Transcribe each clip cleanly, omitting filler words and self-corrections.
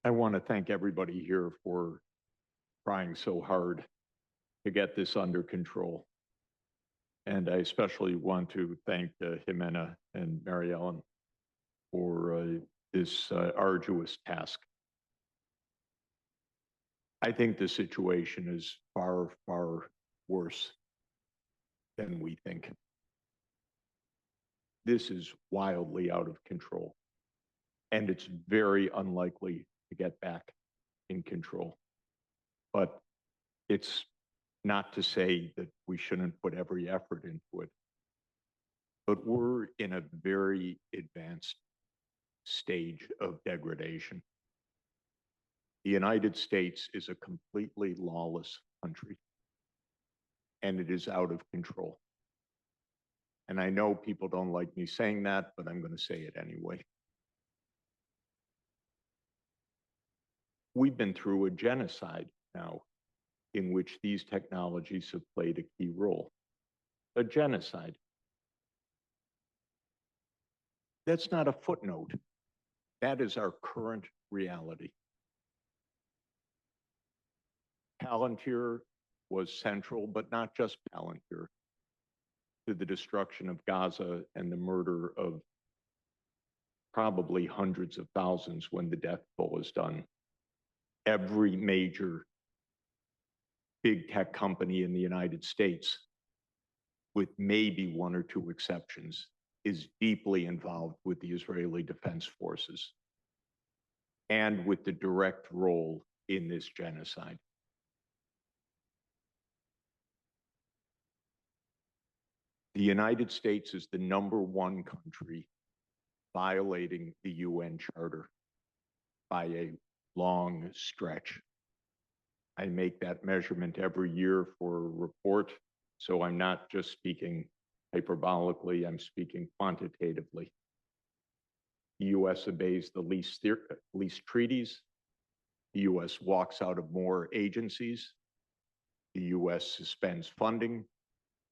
I want to thank everybody here for trying so hard to get this under control. And I especially want to thank Jimena and Mary Ellen for this arduous task. I think the situation is far, far worse than we think. This is wildly out of control, and it's very unlikely to get back in control. But it's not to say that we shouldn't put every effort into it. But we're in a very advanced stage of degradation. The United States is a completely lawless country, and it is out of control. And I know people don't like me saying that, but I'm going to say it anyway. We've been through a genocide now in which these technologies have played a key role. A genocide. That's not a footnote. That is our current reality. Palantir was central, but not just Palantir, to the destruction of Gaza and the murder of probably hundreds of thousands when the death toll is done. Every major big tech company in the United States, with maybe one or two exceptions, is deeply involved with the Israeli Defense Forces and with the direct role in this genocide. The United States is the #1 country violating the UN Charter by a long stretch. I make that measurement every year for a report, so I'm not just speaking hyperbolically, I'm speaking quantitatively. The US obeys the least treaties. The US walks out of more agencies. The US suspends funding.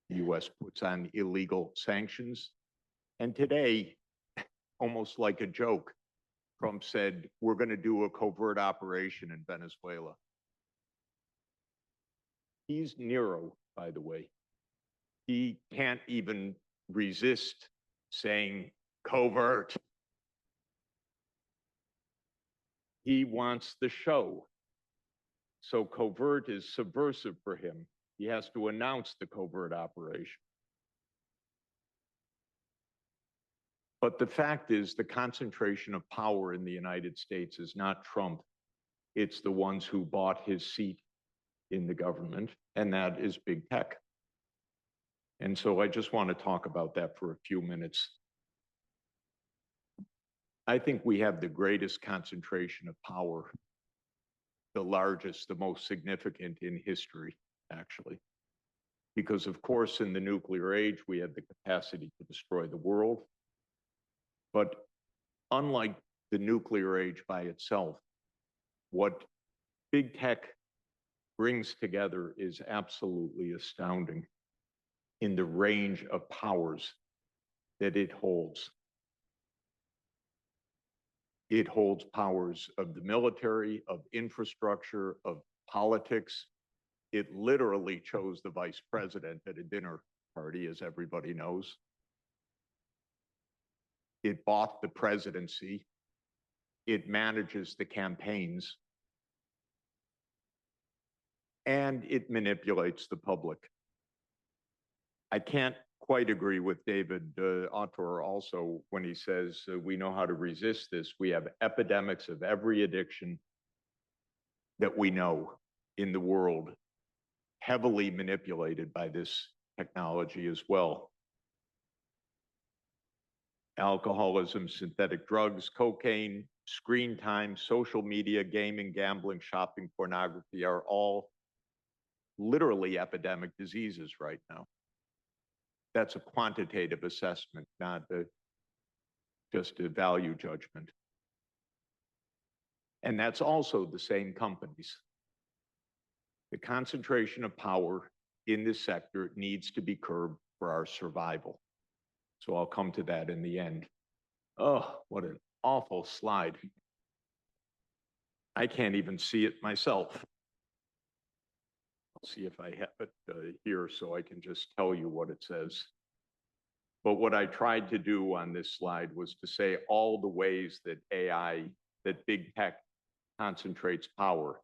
The US puts on illegal sanctions. And today, almost like a joke, Trump said, we're going to do a covert operation in Venezuela. He's Nero, by the way. He can't even resist saying covert. He wants the show. So covert is subversive for him. He has to announce the covert operation. But the fact is, the concentration of power in the United States is not Trump. It's the ones who bought his seat in the government, and that is big tech. And so I just want to talk about that for a few minutes. I think we have the greatest concentration of power, the largest, the most significant in history, actually. Because of course, in the nuclear age, we had the capacity to destroy the world. But unlike the nuclear age by itself, what big tech brings together is absolutely astounding in the range of powers that it holds. It holds powers of the military, of infrastructure, of politics. It literally chose the vice president at a dinner party, as everybody knows. It bought the presidency. It manages the campaigns. And it manipulates the public. I can't quite agree with David Autor also when he says we know how to resist this. We have epidemics of every addiction that we know in the world, heavily manipulated by this technology as well. Alcoholism, synthetic drugs, cocaine, screen time, social media, gaming, gambling, shopping, pornography are all literally epidemic diseases right now. That's a quantitative assessment, not just a value judgment. And that's also the same companies. The concentration of power in this sector needs to be curbed for our survival. So I'll come to that in the end. Oh, what an awful slide. I can't even see it myself. I'll see if I have it here so I can just tell you what it says. But what I tried to do on this slide was to say all the ways that AI, that big tech concentrates power.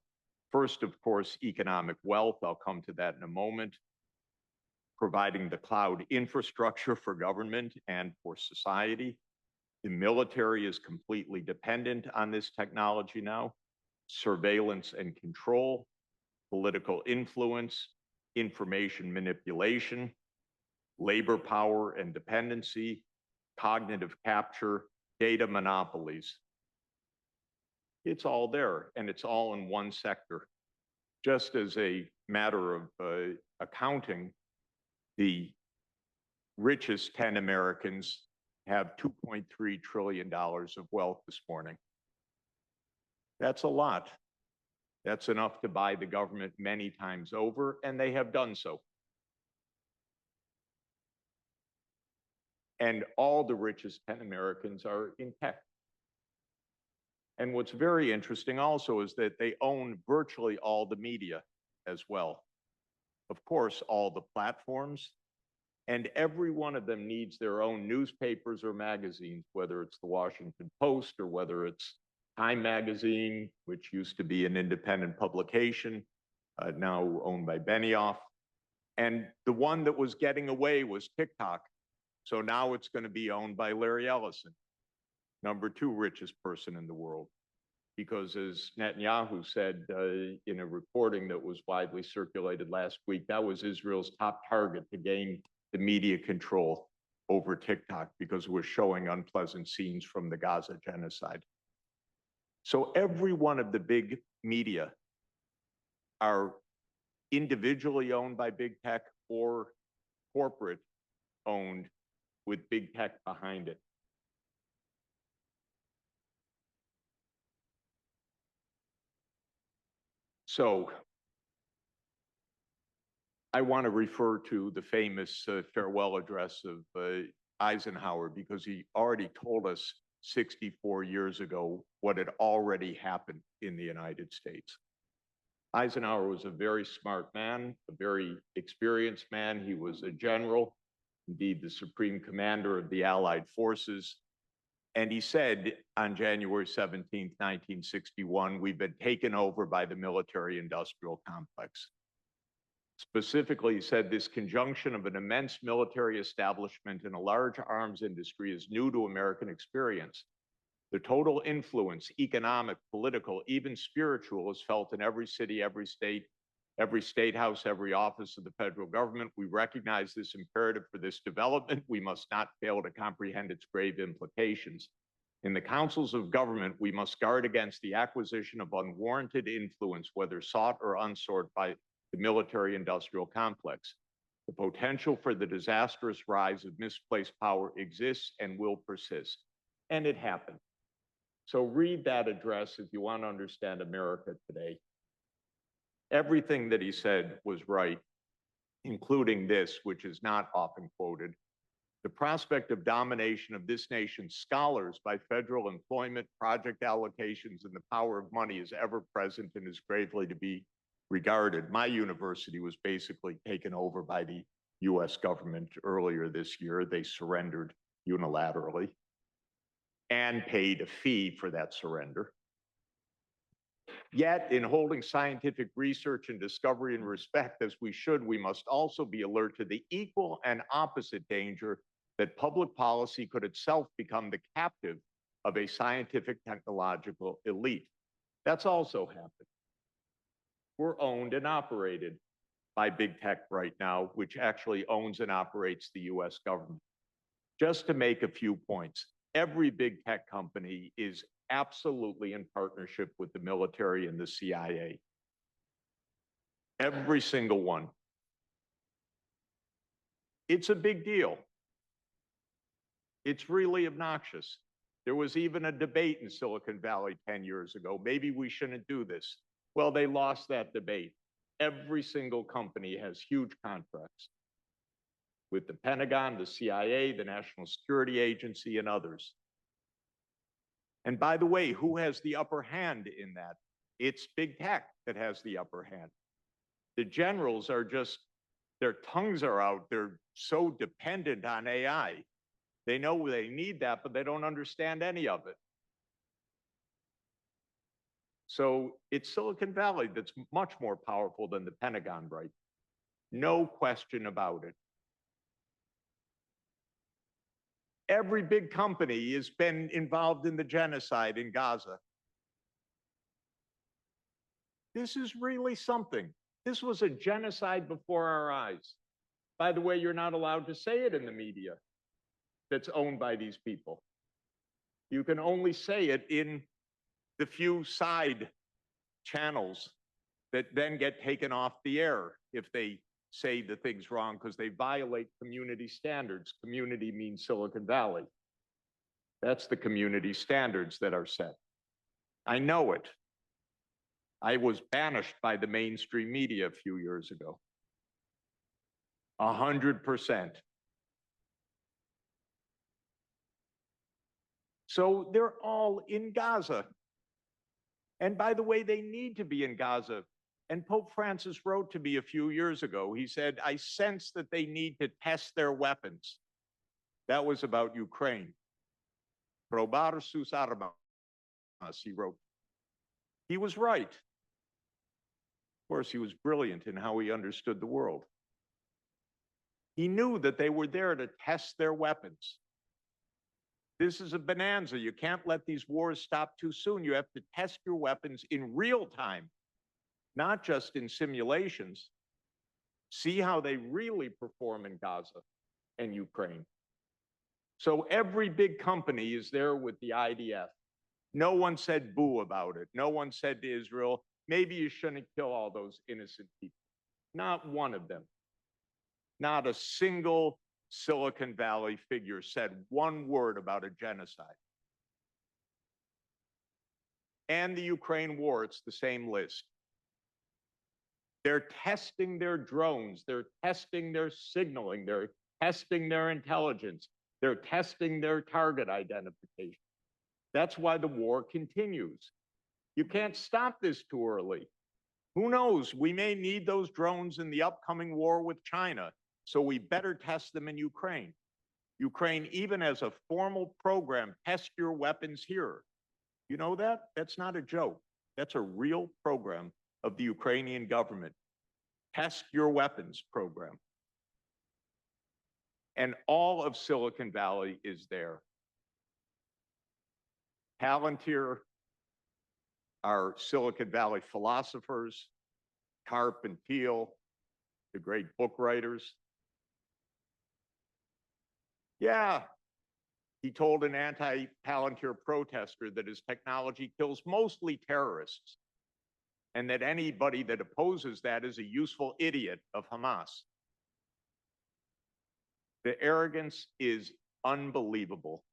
First, of course, economic wealth. I'll come to that in a moment. Providing the cloud infrastructure for government and for society. The military is completely dependent on this technology now. Surveillance and control, political influence, information manipulation, labor power and dependency, cognitive capture, data monopolies. It's all there, and it's all in one sector. Just as a matter of accounting, the richest 10 Americans have $2.3 trillion of wealth this morning. That's a lot. That's enough to buy the government many times over, and they have done so. And all the richest 10 Americans are in tech. And what's very interesting also is that they own virtually all the media as well. Of course, all the platforms, and every one of them needs their own newspapers or magazines, whether it's the Washington Post or whether it's Time Magazine, which used to be an independent publication, now owned by Benioff. And the one that was getting away was TikTok. So now it's going to be owned by Larry Ellison, number 2 richest person in the world. Because as Netanyahu said in a reporting that was widely circulated last week, that was Israel's top target to gain the media control over TikTok because it was showing unpleasant scenes from the Gaza genocide. So every one of the big media are individually owned by big tech or corporate owned with big tech behind it. So I want to refer to the famous farewell address of Eisenhower because he already told us 64 years ago what had already happened in the United States. Eisenhower was a very smart man, a very experienced man. He was a general, indeed the supreme commander of the Allied forces. And he said on January 17th, 1961, we've been taken over by the military-industrial complex. Specifically, he said this conjunction of an immense military establishment and a large arms industry is new to American experience. The total influence, economic, political, even spiritual, is felt in every city, every state house, every office of the federal government. We recognize this imperative for this development. We must not fail to comprehend its grave implications. In the councils of government, we must guard against the acquisition of unwarranted influence, whether sought or unsought by the military-industrial complex. The potential for the disastrous rise of misplaced power exists and will persist. And it happened. So read that address if you want to understand America today. Everything that he said was right, including this, which is not often quoted. The prospect of domination of this nation's scholars by federal employment, project allocations, and the power of money is ever present and is gravely to be regarded. My university was basically taken over by the US government earlier this year. They surrendered unilaterally and paid a fee for that surrender. Yet, in holding scientific research and discovery in respect as we should, we must also be alert to the equal and opposite danger that public policy could itself become the captive of a scientific technological elite. That's also happened. We're owned and operated by big tech right now, which actually owns and operates the US government. Just to make a few points, every big tech company is absolutely in partnership with the military and the CIA. Every single one. It's a big deal. It's really obnoxious. There was even a debate in Silicon Valley 10 years ago. Maybe we shouldn't do this. Well, they lost that debate. Every single company has huge contracts with the Pentagon, the CIA, the National Security Agency, and others. And by the way, who has the upper hand in that? It's big tech that has the upper hand. The generals are just, their tongues are out. They're so dependent on AI. They know they need that, but they don't understand any of it. So it's Silicon Valley that's much more powerful than the Pentagon right now. No question about it. Every big company has been involved in the genocide in Gaza. This is really something. This was a genocide before our eyes. By the way, you're not allowed to say it in the media that's owned by these people. You can only say it in the few side channels that then get taken off the air if they say the thing's wrong because they violate community standards. Community means Silicon Valley. That's the community standards that are set. I know it. I was banished by the mainstream media a few years ago. 100%. So they're all in Gaza. And by the way, they need to be in Gaza. And Pope Francis wrote to me a few years ago. He said, I sense that they need to test their weapons. That was about Ukraine. Probar sus armas, he wrote. He was right. Of course, he was brilliant in how he understood the world. He knew that they were there to test their weapons. This is a bonanza. You can't let these wars stop too soon. You have to test your weapons in real time, not just in simulations. See how they really perform in Gaza and Ukraine. So every big company is there with the IDF. No one said boo about it. No one said to Israel, maybe you shouldn't kill all those innocent people. Not one of them. Not a single Silicon Valley figure said one word about a genocide. And the Ukraine war, it's the same list. They're testing their drones, they're testing their signaling, they're testing their intelligence, they're testing their target identification. That's why the war continues. You can't stop this too early. Who knows? We may need those drones in the upcoming war with China, so we better test them in Ukraine. Ukraine, even as a formal program, test your weapons here. You know that? That's not a joke. That's a real program of the Ukrainian government. Test your weapons program. And all of Silicon Valley is there. Palantir, our Silicon Valley philosophers, Karp and Thiel, the great book writers. Yeah, he told an anti-Palantir protester that his technology kills mostly terrorists and that anybody that opposes that is a useful idiot of Hamas. The arrogance is unbelievable.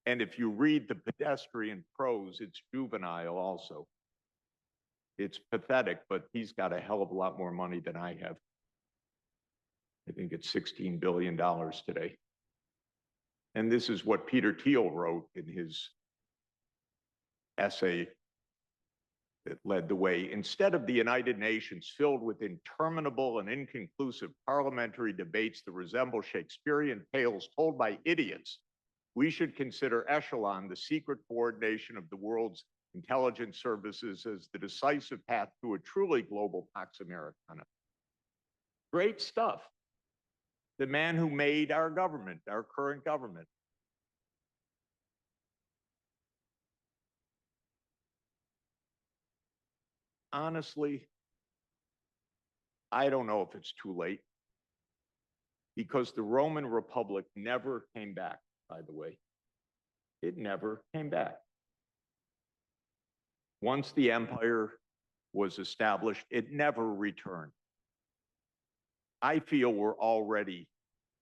And if you read the pedestrian prose, it's juvenile also. It's pathetic, but he's got a hell of a lot more money than I have. I think it's $16 billion today. And this is what Peter Thiel wrote in his essay that led the way. Instead of the United Nations filled with interminable and inconclusive parliamentary debates that resemble Shakespearean tales told by idiots, we should consider Echelon, the secret coordination of the world's intelligence services, as the decisive path to a truly global Pax Americana. Great stuff. The man who made our government, our current government. Honestly, I don't know if it's too late, because the Roman Republic never came back, by the way. It never came back. Once the empire was established, it never returned. I feel we're already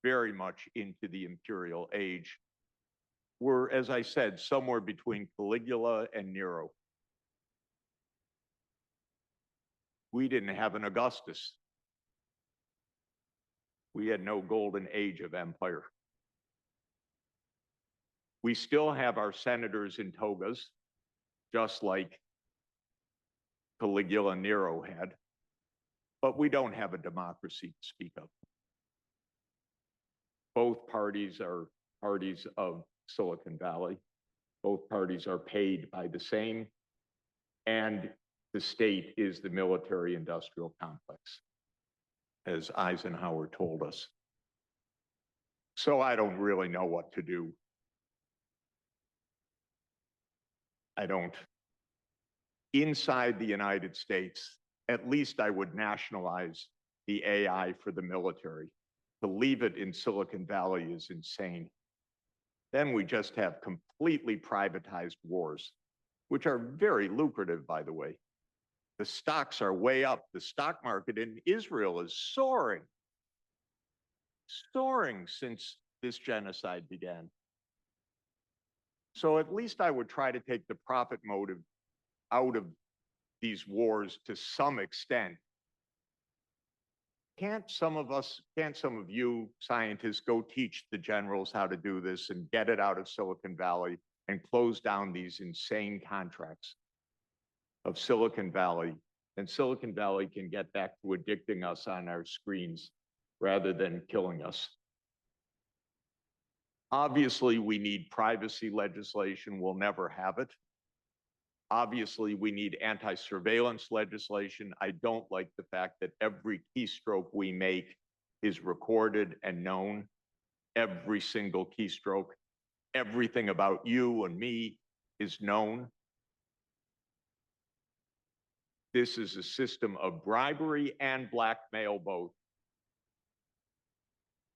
very much into the imperial age. We're, as I said, somewhere between Caligula and Nero. We didn't have an Augustus. We had no golden age of empire. We still have our senators in togas, just like Caligula Nero had. But we don't have a democracy to speak of. Both parties are parties of Silicon Valley. Both parties are paid by the same, and the state is the military-industrial complex, as Eisenhower told us. So I don't really know what to do. I don't. Inside the United States, at least I would nationalize the AI for the military. To leave it in Silicon Valley is insane. Then we just have completely privatized wars, which are very lucrative, by the way. The stocks are way up. The stock market in Israel is soaring since this genocide began. So at least I would try to take the profit motive out of these wars to some extent. Can't some of you scientists go teach the generals how to do this and get it out of Silicon Valley and close down these insane contracts of Silicon Valley? And Silicon Valley can get back to addicting us on our screens rather than killing us. Obviously, we need privacy legislation. We'll never have it. Obviously, we need anti-surveillance legislation. I don't like the fact that every keystroke we make is recorded and known. Every single keystroke, everything about you and me is known. This is a system of bribery and blackmail both,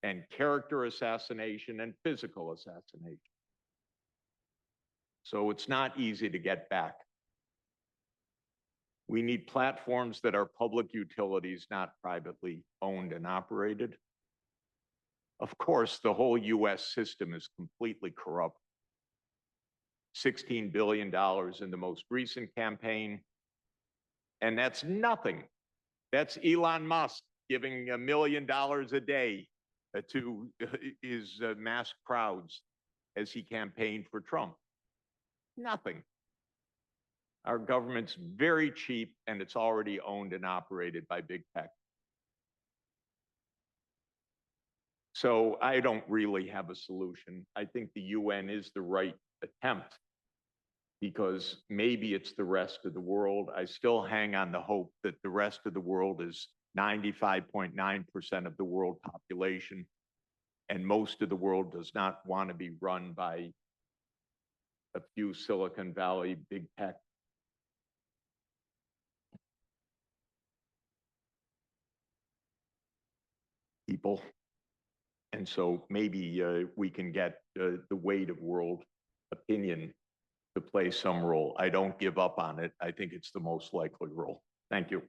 and character assassination and physical assassination. So it's not easy to get back. We need platforms that are public utilities, not privately owned and operated. Of course, the whole US system is completely corrupt. $16 billion in the most recent campaign. And that's nothing. That's Elon Musk giving $1 million a day to his mass crowds as he campaigned for Trump. Nothing. Our government's very cheap, and it's already owned and operated by big tech. So I don't really have a solution. I think the UN is the right attempt, because maybe it's the rest of the world. I still hang on the hope that the rest of the world is 95.9% of the world population, and most of the world does not want to be run by a few Silicon Valley big tech people. And so maybe we can get the weight of world opinion to play some role. I don't give up on it. I think it's the most likely role. Thank you.